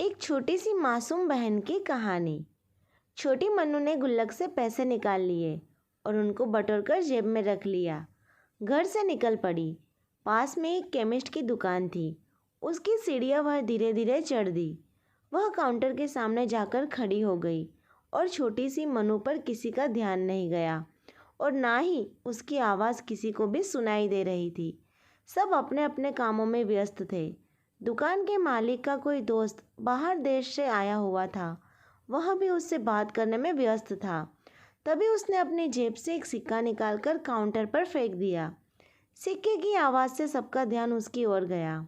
एक छोटी सी मासूम बहन की कहानी। छोटी मन्नू ने गुल्लक से पैसे निकाल लिए और उनको बटोरकर जेब में रख लिया। घर से निकल पड़ी। पास में एक केमिस्ट की दुकान थी। उसकी सीढ़ियाँ वह धीरे धीरे चढ़ दी। वह काउंटर के सामने जाकर खड़ी हो गई और छोटी सी मन्नू पर किसी का ध्यान नहीं गया और ना ही उसकी आवाज़ किसी को भी सुनाई दे रही थी। सब अपने अपने कामों में व्यस्त थे। दुकान के मालिक का कोई दोस्त बाहर देश से आया हुआ था। वह भी उससे बात करने में व्यस्त था। तभी उसने अपनी जेब से एक सिक्का निकालकर काउंटर पर फेंक दिया। सिक्के की आवाज़ से सबका ध्यान उसकी ओर गया।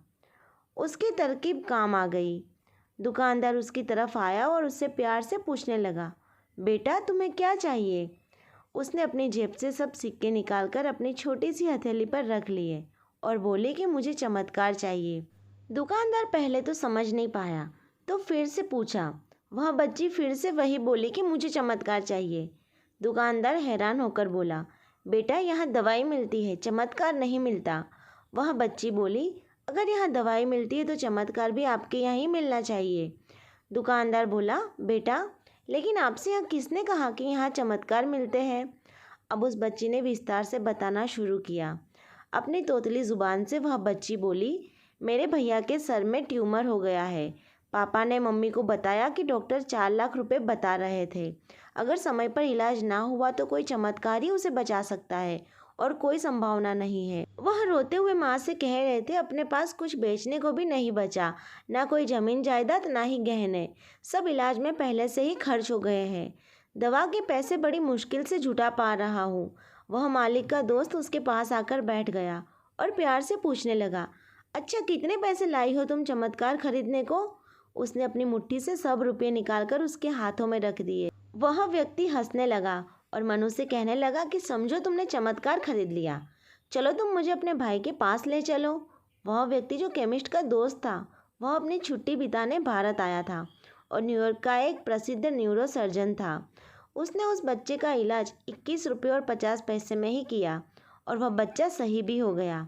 उसकी तरकीब काम आ गई। दुकानदार उसकी तरफ आया और उससे प्यार से पूछने लगा, बेटा तुम्हें क्या चाहिए? उसने अपनी जेब से सब सिक्के निकालकर अपनी छोटी सी हथेली पर रख लिए और बोली कि मुझे चमत्कार चाहिए। दुकानदार पहले तो समझ नहीं पाया, तो फिर से पूछा। वह बच्ची फिर से वही बोली कि मुझे चमत्कार चाहिए। दुकानदार हैरान होकर बोला, बेटा यहाँ दवाई मिलती है, चमत्कार नहीं मिलता। वह बच्ची बोली, अगर यहाँ दवाई मिलती है तो चमत्कार भी आपके यहाँ ही मिलना चाहिए। दुकानदार बोला, बेटा लेकिन आपसे यहाँ किसने कहा कि यहाँ चमत्कार मिलते हैं? अब उस बच्ची ने विस्तार से बताना शुरू किया। अपनी तोतली ज़ुबान से वह बच्ची बोली, मेरे भैया के सर में ट्यूमर हो गया है। पापा ने मम्मी को बताया कि डॉक्टर 4 लाख रुपए बता रहे थे। अगर समय पर इलाज ना हुआ तो कोई चमत्कार ही उसे बचा सकता है और कोई संभावना नहीं है। वह रोते हुए माँ से कह रहे थे, अपने पास कुछ बेचने को भी नहीं बचा, ना कोई जमीन जायदाद ना ही गहने। सब इलाज में पहले से ही खर्च हो गए हैं। दवा के पैसे बड़ी मुश्किल से जुटा पा रहा हूँ। वह मालिक का दोस्त उसके पास आकर बैठ गया और प्यार से पूछने लगा, अच्छा कितने पैसे लाई हो तुम चमत्कार खरीदने को? उसने अपनी मुट्ठी से सब रुपये निकालकर उसके हाथों में रख दिए। वह व्यक्ति हंसने लगा और मनु से कहने लगा कि समझो तुमने चमत्कार खरीद लिया, चलो तुम मुझे अपने भाई के पास ले चलो। वह व्यक्ति जो केमिस्ट का दोस्त था, वह अपनी छुट्टी बिताने भारत आया था और न्यूयॉर्क का एक प्रसिद्ध न्यूरो सर्जन था। उसने उस बच्चे का इलाज 21 रुपये और 50 पैसे में ही किया और वह बच्चा सही भी हो गया।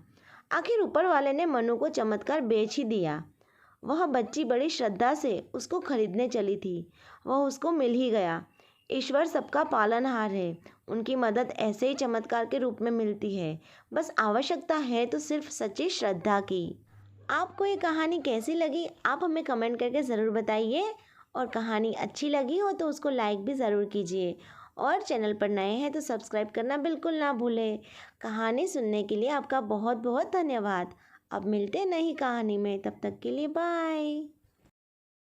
आखिर ऊपर वाले ने मनु को चमत्कार बेच ही दिया। वह बच्ची बड़ी श्रद्धा से उसको खरीदने चली थी। वह उसको मिल ही गया। ईश्वर सबका पालनहार है। उनकी मदद ऐसे ही चमत्कार के रूप में मिलती है। बस आवश्यकता है तो सिर्फ सच्ची श्रद्धा की। आपको ये कहानी कैसी लगी आप हमें कमेंट करके ज़रूर बताइए और कहानी अच्छी लगी हो तो उसको लाइक भी ज़रूर कीजिए और चैनल पर नए हैं तो सब्सक्राइब करना बिल्कुल ना भूलें। कहानी सुनने के लिए आपका बहुत बहुत धन्यवाद। अब मिलते हैं नई कहानी में, तब तक के लिए बाय।